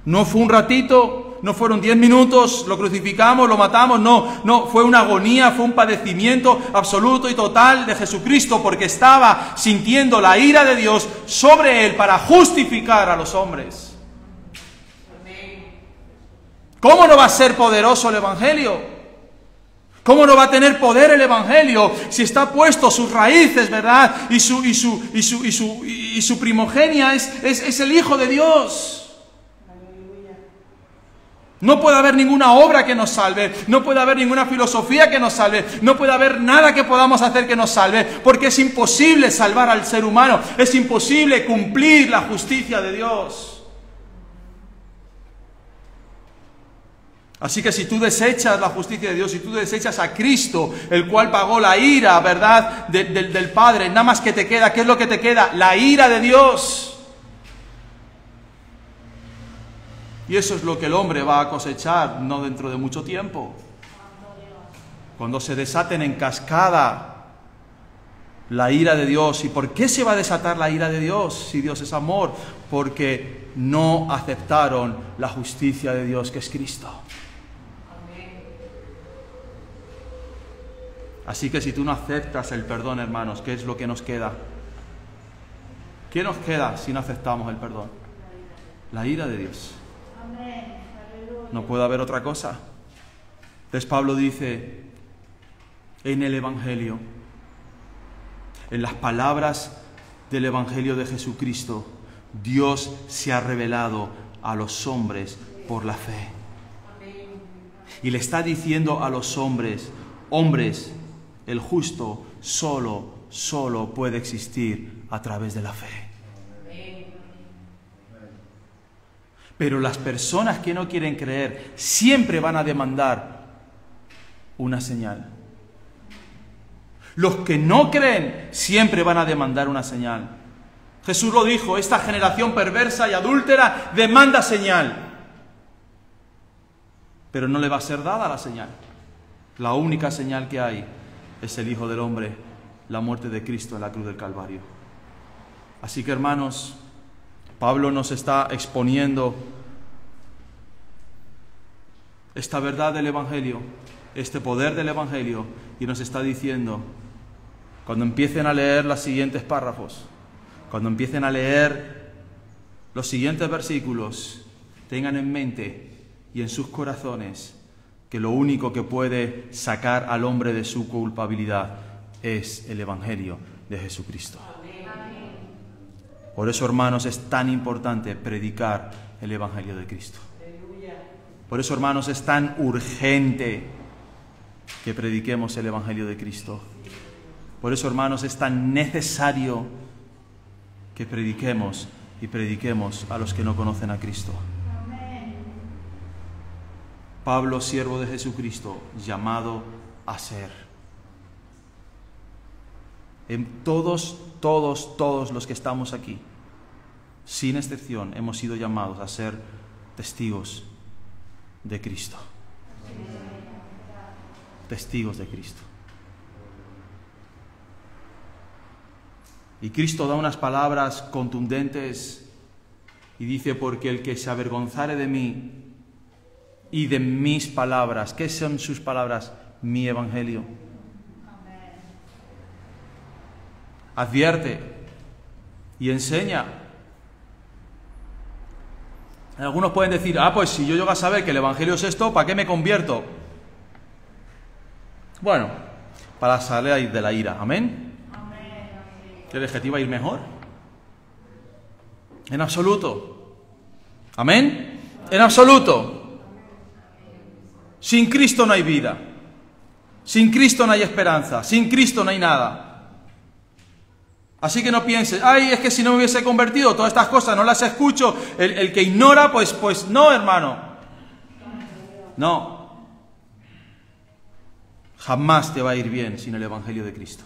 No fue un ratito, no fueron 10 minutos, lo crucificamos, lo matamos, no, fue una agonía, fue un padecimiento absoluto y total de Jesucristo, porque estaba sintiendo la ira de Dios sobre Él para justificar a los hombres. ¿Cómo no va a ser poderoso el Evangelio? ¿Cómo no va a tener poder el Evangelio si está puesto sus raíces, verdad? Y su primogenia es el Hijo de Dios. No puede haber ninguna obra que nos salve, no puede haber ninguna filosofía que nos salve, no puede haber nada que podamos hacer que nos salve, porque es imposible salvar al ser humano, es imposible cumplir la justicia de Dios. Así que si tú desechas la justicia de Dios, si tú desechas a Cristo, el cual pagó la ira, ¿verdad?, del Padre, nada más que te queda, ¿qué es lo que te queda? La ira de Dios. Y eso es lo que el hombre va a cosechar, no dentro de mucho tiempo. Cuando se desaten en cascada la ira de Dios. ¿Y por qué se va a desatar la ira de Dios si Dios es amor? Porque no aceptaron la justicia de Dios, que es Cristo. Así que si tú no aceptas el perdón, hermanos, ¿qué es lo que nos queda? ¿Qué nos queda si no aceptamos el perdón? La ira de Dios. No puede haber otra cosa. Entonces Pablo dice, en el Evangelio, en las palabras del Evangelio de Jesucristo, Dios se ha revelado a los hombres por la fe. Y le está diciendo a los hombres, el justo solo puede existir a través de la fe. Pero las personas que no quieren creer siempre van a demandar una señal. Los que no creen siempre van a demandar una señal. Jesús lo dijo, esta generación perversa y adúltera demanda señal. Pero no le va a ser dada la señal. La única señal que hay es el Hijo del Hombre, la muerte de Cristo en la cruz del Calvario. Así que, hermanos, Pablo nos está exponiendo esta verdad del Evangelio, este poder del Evangelio, y nos está diciendo, cuando empiecen a leer los siguientes párrafos, cuando empiecen a leer los siguientes versículos, tengan en mente y en sus corazones que lo único que puede sacar al hombre de su culpabilidad es el Evangelio de Jesucristo. Por eso, hermanos, es tan importante predicar el Evangelio de Cristo. Por eso, hermanos, es tan urgente que prediquemos el Evangelio de Cristo. Por eso, hermanos, es tan necesario que prediquemos a los que no conocen a Cristo. Pablo, siervo de Jesucristo, llamado a ser. En todos los que estamos aquí, sin excepción, hemos sido llamados a ser testigos de Cristo. Testigos de Cristo. Y Cristo da unas palabras contundentes y dice, porque el que se avergonzare de mí y de mis palabras. ¿Qué son sus palabras? Mi Evangelio. Advierte y enseña. Algunos pueden decir, pues si yo llego a saber que el Evangelio es esto, ¿para qué me convierto? Bueno, para salir de la ira. ¿Amén? ¿Qué objetivo va a ir mejor? En absoluto. ¿Amén? En absoluto. Sin Cristo no hay vida. Sin Cristo no hay esperanza. Sin Cristo no hay nada. Así que no pienses, es que si no me hubiese convertido, todas estas cosas no las escucho. El que ignora, pues no, hermano. No. Jamás te va a ir bien sin el Evangelio de Cristo.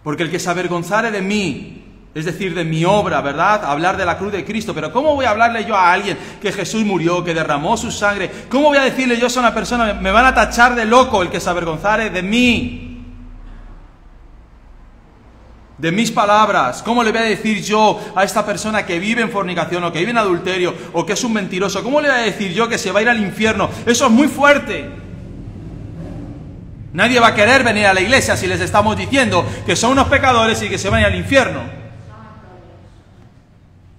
Porque el que se avergonzare de mí, es decir, de mi obra, ¿verdad? Hablar de la cruz de Cristo. Pero ¿cómo voy a hablarle yo a alguien que Jesús murió, que derramó su sangre? ¿Cómo voy a decirle yo a una persona, me van a tachar de loco el que se avergonzare de mí? De mis palabras. ¿Cómo le voy a decir yo a esta persona que vive en fornicación o que vive en adulterio o que es un mentiroso? ¿Cómo le voy a decir yo que se va a ir al infierno? Eso es muy fuerte. Nadie va a querer venir a la iglesia si les estamos diciendo que son unos pecadores y que se van a ir al infierno.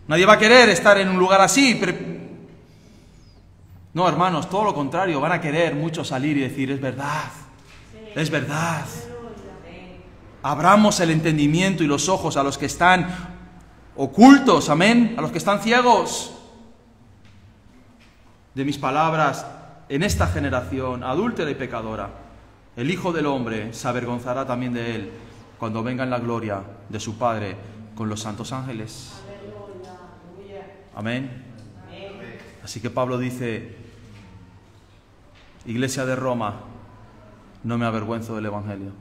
Nadie va a querer estar en un lugar así. No, hermanos, todo lo contrario. Van a querer muchos salir y decir, es verdad, es verdad. Abramos el entendimiento y los ojos a los que están ocultos, amén, a los que están ciegos. De mis palabras, en esta generación adúltera y pecadora, el Hijo del Hombre se avergonzará también de él cuando venga en la gloria de su Padre con los santos ángeles. Amén. Así que Pablo dice, Iglesia de Roma, no me avergüenzo del Evangelio.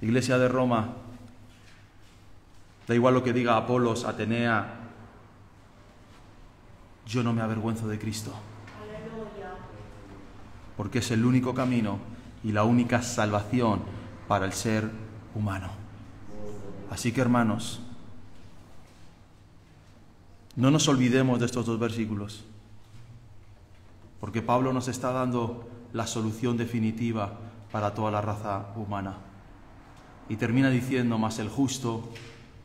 Iglesia de Roma, da igual lo que diga Apolos, Atenea, yo no me avergüenzo de Cristo. Porque es el único camino y la única salvación para el ser humano. Así que, hermanos, no nos olvidemos de estos dos versículos, porque Pablo nos está dando la solución definitiva para toda la raza humana. Y termina diciendo, mas el justo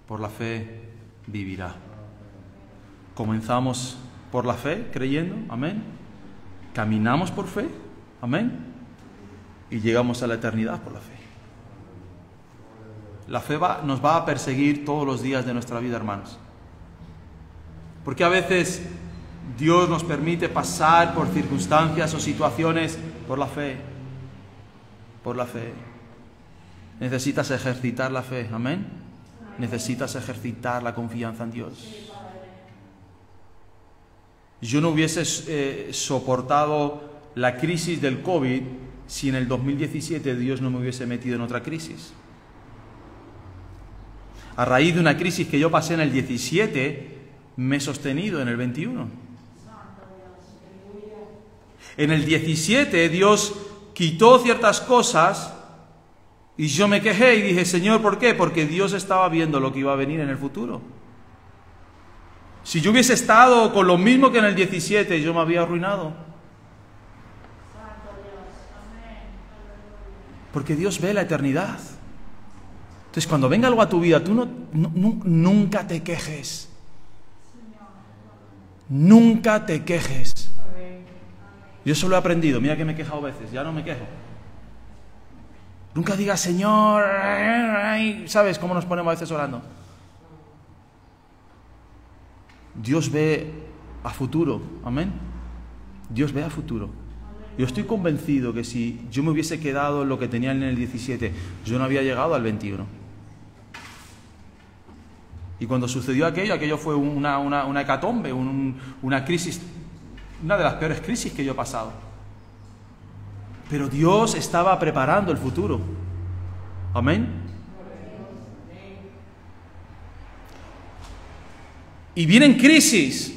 por la fe vivirá. Comenzamos por la fe, creyendo, amén. Caminamos por fe, amén. Y llegamos a la eternidad por la fe. La fe nos va a perseguir todos los días de nuestra vida, hermanos. Porque a veces Dios nos permite pasar por circunstancias o situaciones por la fe. Por la fe. Necesitas ejercitar la fe, amén. Necesitas ejercitar la confianza en Dios. Yo no hubiese soportado la crisis del COVID si en el 2017 Dios no me hubiese metido en otra crisis. A raíz de una crisis que yo pasé en el 17, me he sostenido en el 21. En el 17 Dios quitó ciertas cosas Y yo me quejé y dije, Señor, ¿por qué? Porque Dios estaba viendo lo que iba a venir en el futuro. Si yo hubiese estado con lo mismo que en el 17, yo me había arruinado. Porque Dios ve la eternidad. Entonces, cuando venga algo a tu vida, tú nunca te quejes. Nunca te quejes. Yo eso lo he aprendido. Mira que me he quejado veces, ya no me quejo. Nunca digas, Señor, ¿sabes cómo nos ponemos a veces orando? Dios ve a futuro, amén. Dios ve a futuro. Yo estoy convencido que si yo me hubiese quedado en lo que tenía en el 17, yo no había llegado al 21. Y cuando sucedió aquello fue una hecatombe, una crisis, una de las peores crisis que yo he pasado. Pero Dios estaba preparando el futuro. Amén. Y vienen crisis.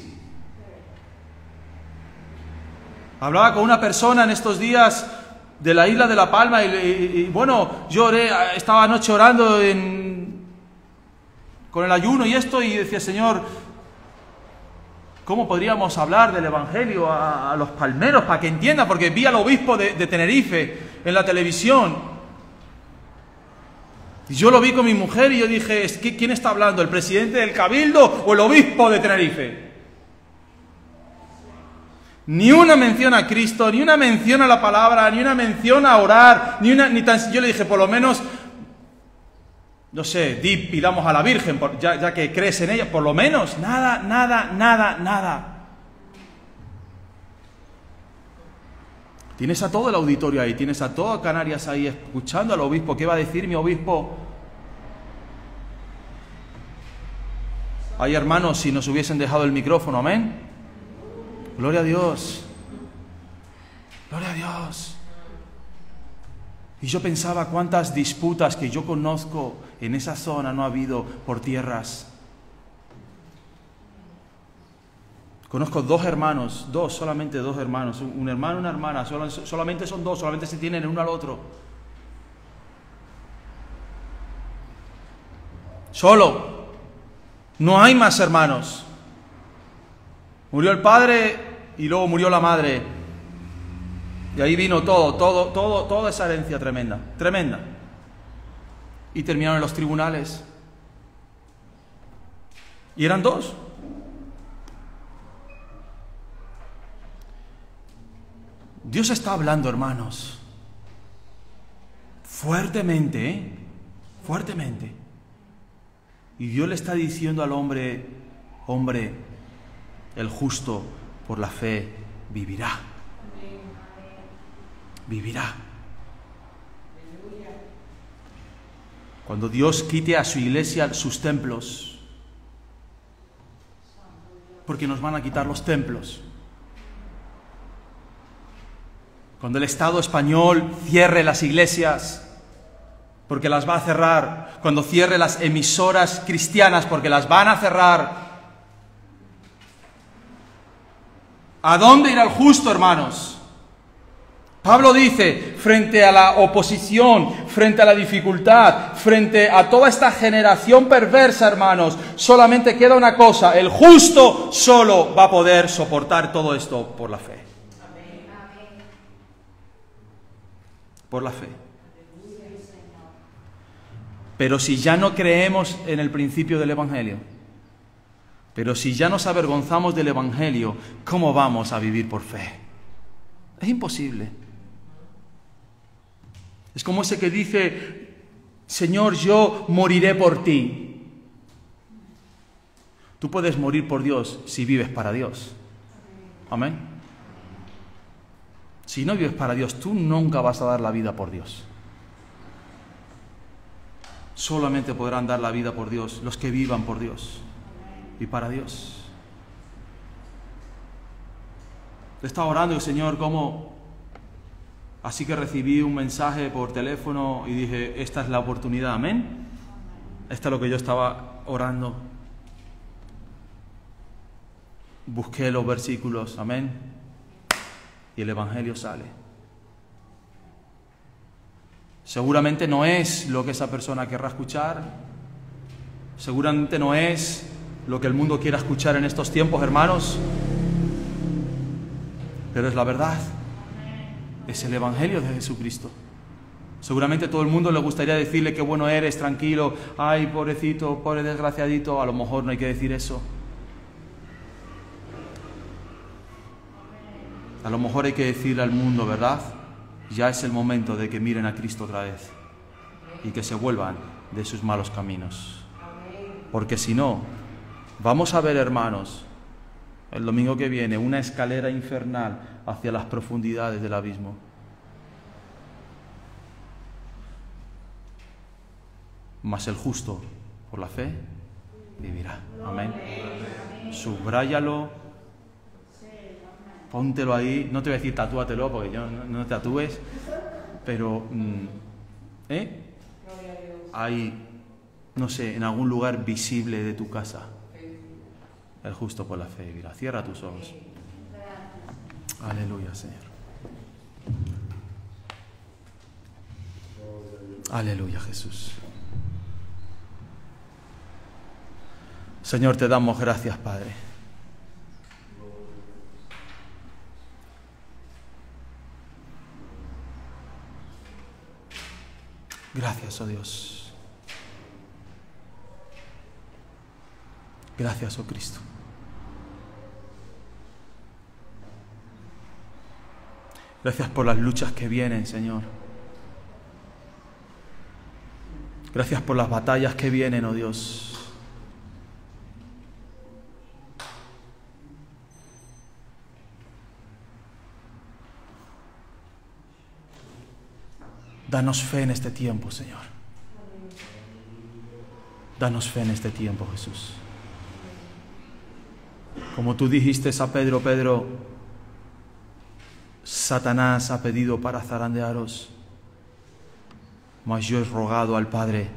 Hablaba con una persona en estos días de la isla de La Palma y bueno, yo oré, estaba anoche orando con el ayuno y esto, y decía, Señor, ¿cómo podríamos hablar del Evangelio a los palmeros para que entiendan? Porque vi al obispo de Tenerife en la televisión. Y yo lo vi con mi mujer y yo dije, ¿quién está hablando? ¿El presidente del Cabildo o el obispo de Tenerife? Ni una mención a Cristo, ni una mención a la palabra, ni una mención a orar, yo le dije, por lo menos, no sé, pidamos a la Virgen, ya que crees en ella, por lo menos, nada. Tienes a todo el auditorio ahí, tienes a toda Canarias ahí escuchando al obispo. ¿Qué va a decir mi obispo? Ay, hermanos, si nos hubiesen dejado el micrófono, amén. Gloria a Dios. Gloria a Dios. Y yo pensaba cuántas disputas que yo conozco en esa zona no ha habido por tierras. Conozco solamente dos hermanos, un hermano y una hermana, solamente son dos, solamente se tienen el uno al otro. Solo. No hay más hermanos. Murió el padre y luego murió la madre. Y ahí vino toda esa herencia tremenda. Y terminaron en los tribunales. Y eran dos. Dios está hablando, hermanos, fuertemente, fuertemente. Y Dios le está diciendo al hombre, el justo por la fe vivirá. Vivirá. Cuando Dios quite a su iglesia sus templos, porque nos van a quitar los templos. Cuando el Estado español cierre las iglesias, porque las va a cerrar. Cuando cierre las emisoras cristianas, porque las van a cerrar. ¿A dónde irá el justo, hermanos? Pablo dice, frente a la oposición, frente a la dificultad, frente a toda esta generación perversa, hermanos, solamente queda una cosa: el justo solo va a poder soportar todo esto por la fe. Por la fe. Pero si ya no creemos en el principio del Evangelio, pero si ya nos avergonzamos del Evangelio, ¿cómo vamos a vivir por fe? Es imposible. Es como ese que dice, Señor, yo moriré por ti. Tú puedes morir por Dios si vives para Dios. Amén. Si no vives para Dios, tú nunca vas a dar la vida por Dios. Solamente podrán dar la vida por Dios los que vivan por Dios y para Dios. Estaba orando el Señor, como así que recibí un mensaje por teléfono y dije, esta es la oportunidad, amén. Esta es lo que yo estaba orando. Busqué los versículos, amén. Y el Evangelio sale. Seguramente no es lo que esa persona querrá escuchar. Seguramente no es lo que el mundo quiera escuchar en estos tiempos, hermanos. Pero es la verdad. Es el Evangelio de Jesucristo. Seguramente todo el mundo le gustaría decirle qué bueno eres, tranquilo, ay, pobrecito, pobre desgraciadito. A lo mejor no hay que decir eso. A lo mejor hay que decirle al mundo, ¿verdad? Ya es el momento de que miren a Cristo otra vez y que se vuelvan de sus malos caminos. Porque si no, vamos a ver, hermanos, el domingo que viene, una escalera infernal hacia las profundidades del abismo. Mas el justo, por la fe, vivirá. Amén. Subráyalo. Póntelo ahí. No te voy a decir tatúatelo porque yo no te tatúes. Pero, hay, no sé, en algún lugar visible de tu casa. El justo por la fe vivirá. Cierra tus ojos. Aleluya, Señor. Aleluya, Jesús. Señor, te damos gracias, Padre. Gracias, oh Dios. Gracias, oh Cristo. Gracias por las luchas que vienen, Señor. Gracias por las batallas que vienen, oh Dios. Danos fe en este tiempo, Señor. Danos fe en este tiempo, Jesús. Como tú dijiste a Pedro, Pedro, Satanás ha pedido para zarandearos, mas yo he rogado al Padre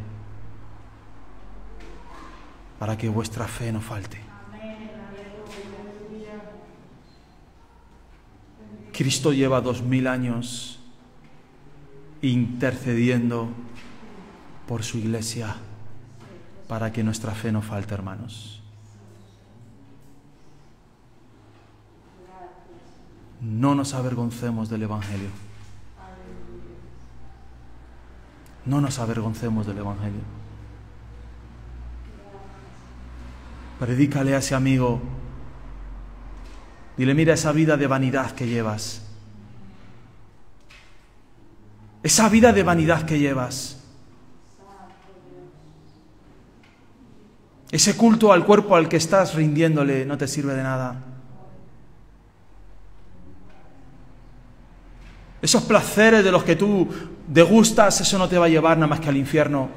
para que vuestra fe no falte. Cristo lleva 2000 años intercediendo por su iglesia para que nuestra fe no falte, hermanos. No nos avergoncemos del Evangelio. No nos avergoncemos del Evangelio. Predícale a ese amigo. Dile, mira esa vida de vanidad que llevas. Esa vida de vanidad que llevas. Ese culto al cuerpo al que estás rindiéndole no te sirve de nada. Esos placeres de los que tú degustas, eso no te va a llevar nada más que al infierno.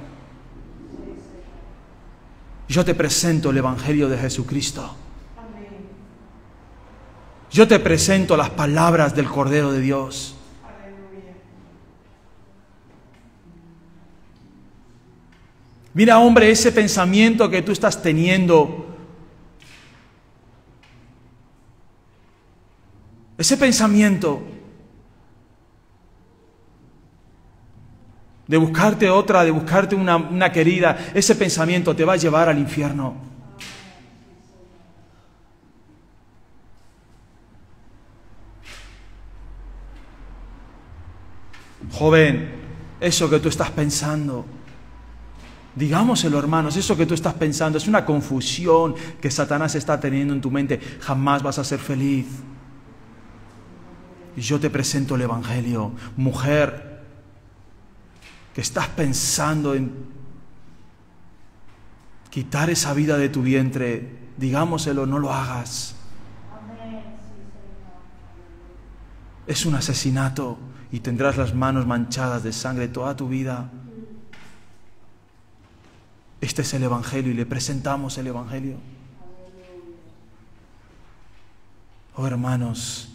Yo te presento el Evangelio de Jesucristo. Yo te presento las palabras del Cordero de Dios. Mira, hombre, ese pensamiento que tú estás teniendo, ese pensamiento de buscarte otra, de buscarte una querida, ese pensamiento te va a llevar al infierno. Joven, eso que tú estás pensando, digámoselo, hermanos, eso que tú estás pensando es una confusión que Satanás está teniendo en tu mente. Jamás vas a ser feliz. Y yo te presento el Evangelio. Mujer, que estás pensando en quitar esa vida de tu vientre, digámoselo, no lo hagas. Es un asesinato y tendrás las manos manchadas de sangre toda tu vida. Este es el Evangelio y le presentamos el Evangelio. Oh, hermanos,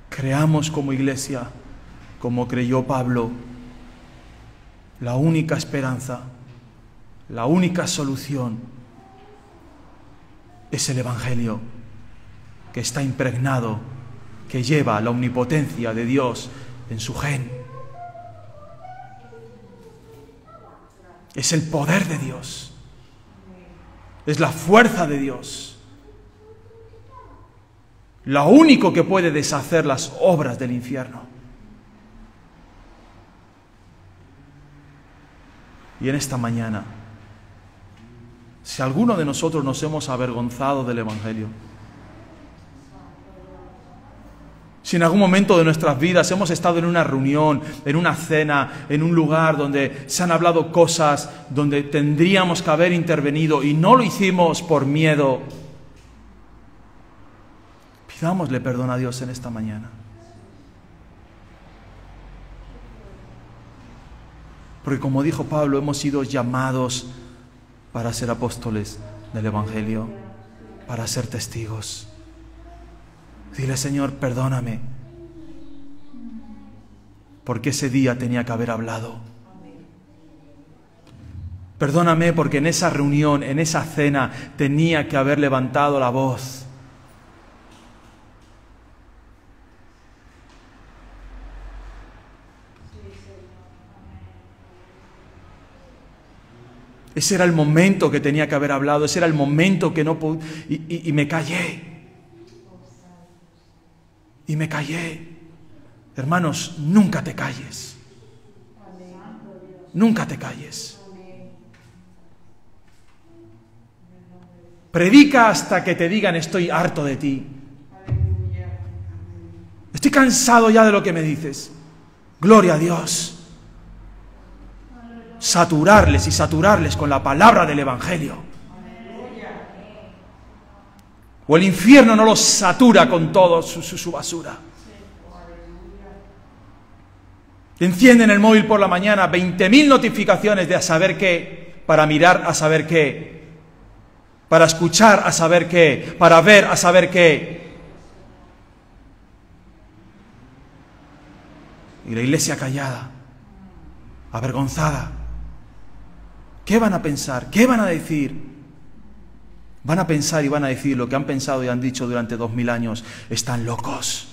creamos como iglesia, como creyó Pablo, la única esperanza, la única solución es el Evangelio que está impregnado que lleva la omnipotencia de Dios en su gen. Es el poder de Dios. Es la fuerza de Dios. Lo único que puede deshacer las obras del infierno. Y en esta mañana, si alguno de nosotros nos hemos avergonzado del Evangelio, si en algún momento de nuestras vidas hemos estado en una reunión, en una cena, en un lugar donde se han hablado cosas, donde tendríamos que haber intervenido y no lo hicimos por miedo, pidámosle perdón a Dios en esta mañana. Porque como dijo Pablo, hemos sido llamados para ser apóstoles del Evangelio, para ser testigos. Dile, Señor, perdóname, porque ese día tenía que haber hablado. Perdóname porque en esa reunión, en esa cena, tenía que haber levantado la voz. Ese era el momento que tenía que haber hablado, ese era el momento que no pude, y me callé. Y me callé. Hermanos, nunca te calles. Nunca te calles. Predica hasta que te digan estoy harto de ti. Estoy cansado ya de lo que me dices. Gloria a Dios. Saturarles y saturarles con la palabra del Evangelio. O el infierno no los satura con todo su basura. Encienden el móvil por la mañana, 20.000 notificaciones de a saber qué, para mirar a saber qué, para escuchar a saber qué, para ver a saber qué. Y la iglesia callada, avergonzada. ¿Qué van a pensar? ¿Qué van a decir? Van a pensar y van a decir lo que han pensado y han dicho durante 2000 años. Están locos.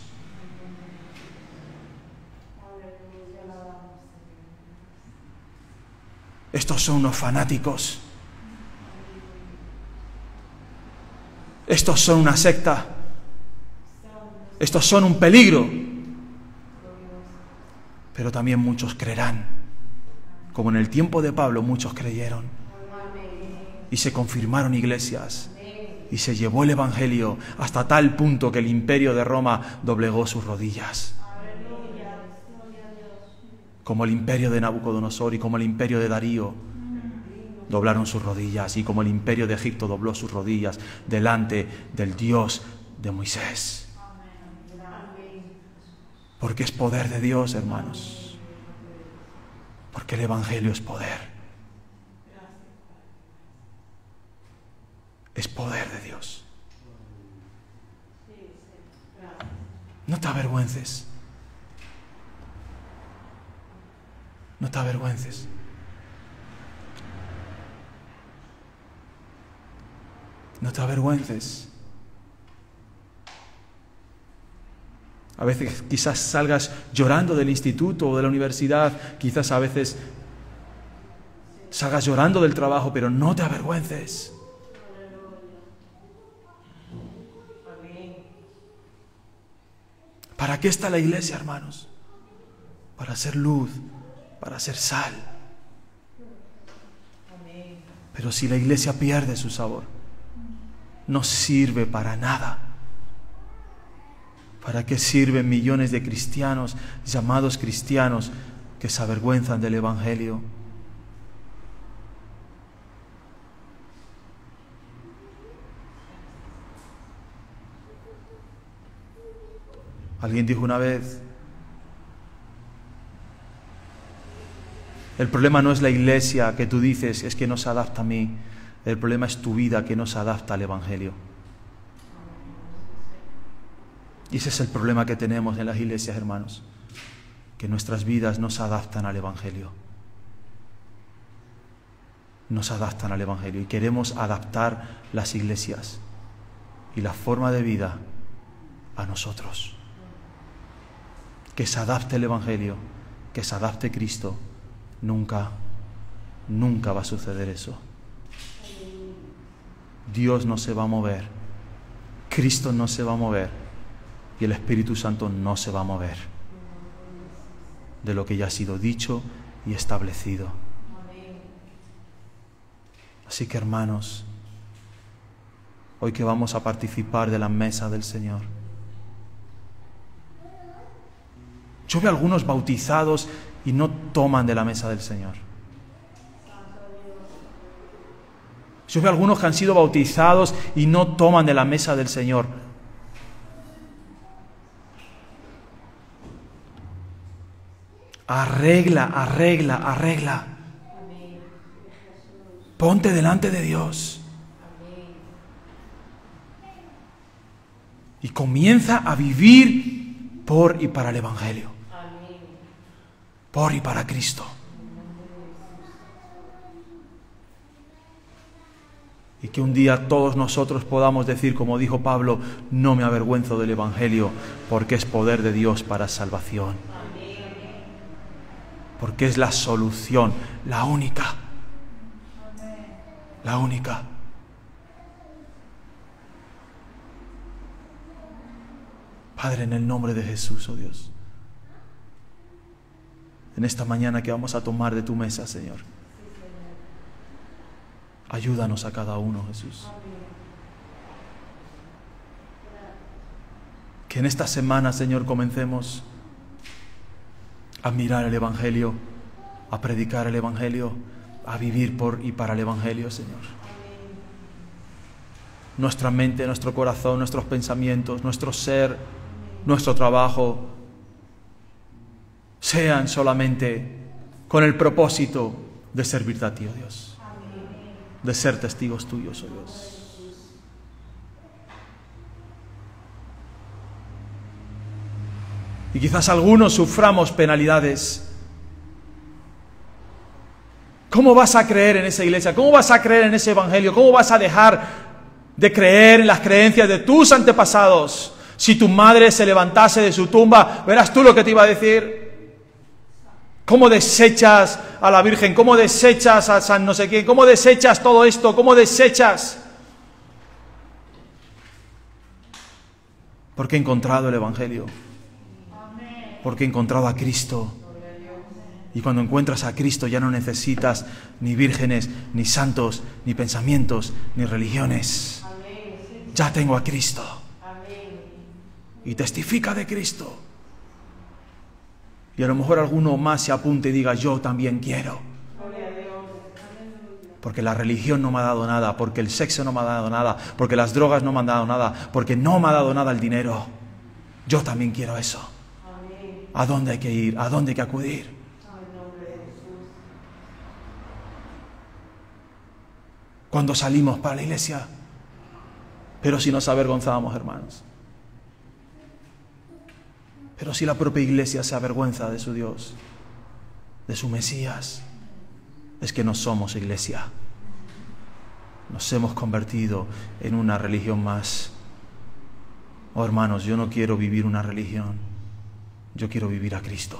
Estos son unos fanáticos. Estos son una secta. Estos son un peligro. Pero también muchos creerán. Como en el tiempo de Pablo muchos creyeron. Y se confirmaron iglesias. Y se llevó el Evangelio hasta tal punto que el imperio de Roma doblegó sus rodillas. Como el imperio de Nabucodonosor y como el imperio de Darío doblaron sus rodillas. Y como el imperio de Egipto dobló sus rodillas delante del Dios de Moisés. Porque es poder de Dios, hermanos. Porque el Evangelio es poder. Es poder de Dios. No te avergüences. No te avergüences. No te avergüences. A veces quizás salgas llorando del instituto o de la universidad, quizás a veces salgas llorando del trabajo, pero no te avergüences. ¿Para qué está la iglesia, hermanos? Para ser luz, para ser sal. Pero si la iglesia pierde su sabor, no sirve para nada. ¿Para qué sirven millones de cristianos, llamados cristianos, que se avergüenzan del Evangelio? Alguien dijo una vez, el problema no es la iglesia que tú dices, es que no se adapta a mí. El problema es tu vida que no se adapta al Evangelio. Y ese es el problema que tenemos en las iglesias, hermanos, que nuestras vidas no se adaptan al Evangelio. No se adaptan al Evangelio y queremos adaptar las iglesias y la forma de vida a nosotros. que se adapte el Evangelio, que se adapte Cristo, nunca va a suceder eso. Dios no se va a mover, Cristo no se va a mover y el Espíritu Santo no se va a mover de lo que ya ha sido dicho y establecido. Así que, hermanos, hoy que vamos a participar de la mesa del Señor, yo veo a algunos bautizados y no toman de la mesa del Señor. Yo veo a algunos que han sido bautizados y no toman de la mesa del Señor. Arregla. Ponte delante de Dios. Y comienza a vivir por y para el Evangelio. Por y para Cristo. Y que un día todos nosotros podamos decir, como dijo Pablo, no me avergüenzo del Evangelio, porque es poder de Dios para salvación. Porque es la solución, la única. La única. Padre, en el nombre de Jesús, oh Dios, en esta mañana que vamos a tomar de tu mesa, Señor, ayúdanos a cada uno, Jesús. Que en esta semana, Señor, comencemos a mirar el Evangelio, a predicar el Evangelio, a vivir por y para el Evangelio, Señor. Nuestra mente, nuestro corazón, nuestros pensamientos, nuestro ser, nuestro trabajo, sean solamente con el propósito de servirte a ti, oh Dios. De ser testigos tuyos, oh Dios. Y quizás algunos suframos penalidades. ¿Cómo vas a creer en esa iglesia? ¿Cómo vas a creer en ese evangelio? ¿Cómo vas a dejar de creer en las creencias de tus antepasados? Si tu madre se levantase de su tumba, verás tú lo que te iba a decir. ¿Cómo desechas a la Virgen? ¿Cómo desechas a San no sé quién? ¿Cómo desechas todo esto? ¿Cómo desechas? Porque he encontrado el evangelio. Porque he encontrado a Cristo. Y cuando encuentras a Cristo ya no necesitas ni vírgenes, ni santos, ni pensamientos, ni religiones. Ya tengo a Cristo. Y testifica de Cristo. Y a lo mejor alguno más se apunte y diga, yo también quiero. Porque la religión no me ha dado nada, porque el sexo no me ha dado nada, porque las drogas no me han dado nada, porque no me ha dado nada el dinero. Yo también quiero eso. ¿A dónde hay que ir? ¿A dónde hay que acudir? Cuando salimos para la iglesia, pero si nos avergonzábamos, hermanos. Pero si la propia iglesia se avergüenza de su Dios, de su Mesías, es que no somos iglesia. Nos hemos convertido en una religión más. Oh, hermanos, yo no quiero vivir una religión. Yo quiero vivir a Cristo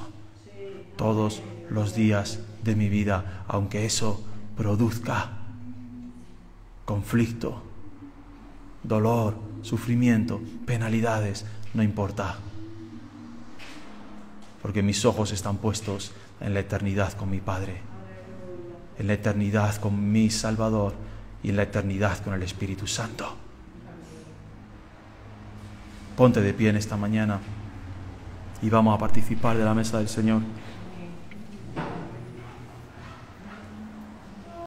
todos los días de mi vida, aunque eso produzca conflicto, dolor, sufrimiento, penalidades, no importa. Porque mis ojos están puestos en la eternidad con mi Padre, en la eternidad con mi Salvador y en la eternidad con el Espíritu Santo. Ponte de pie en esta mañana y vamos a participar de la mesa del Señor.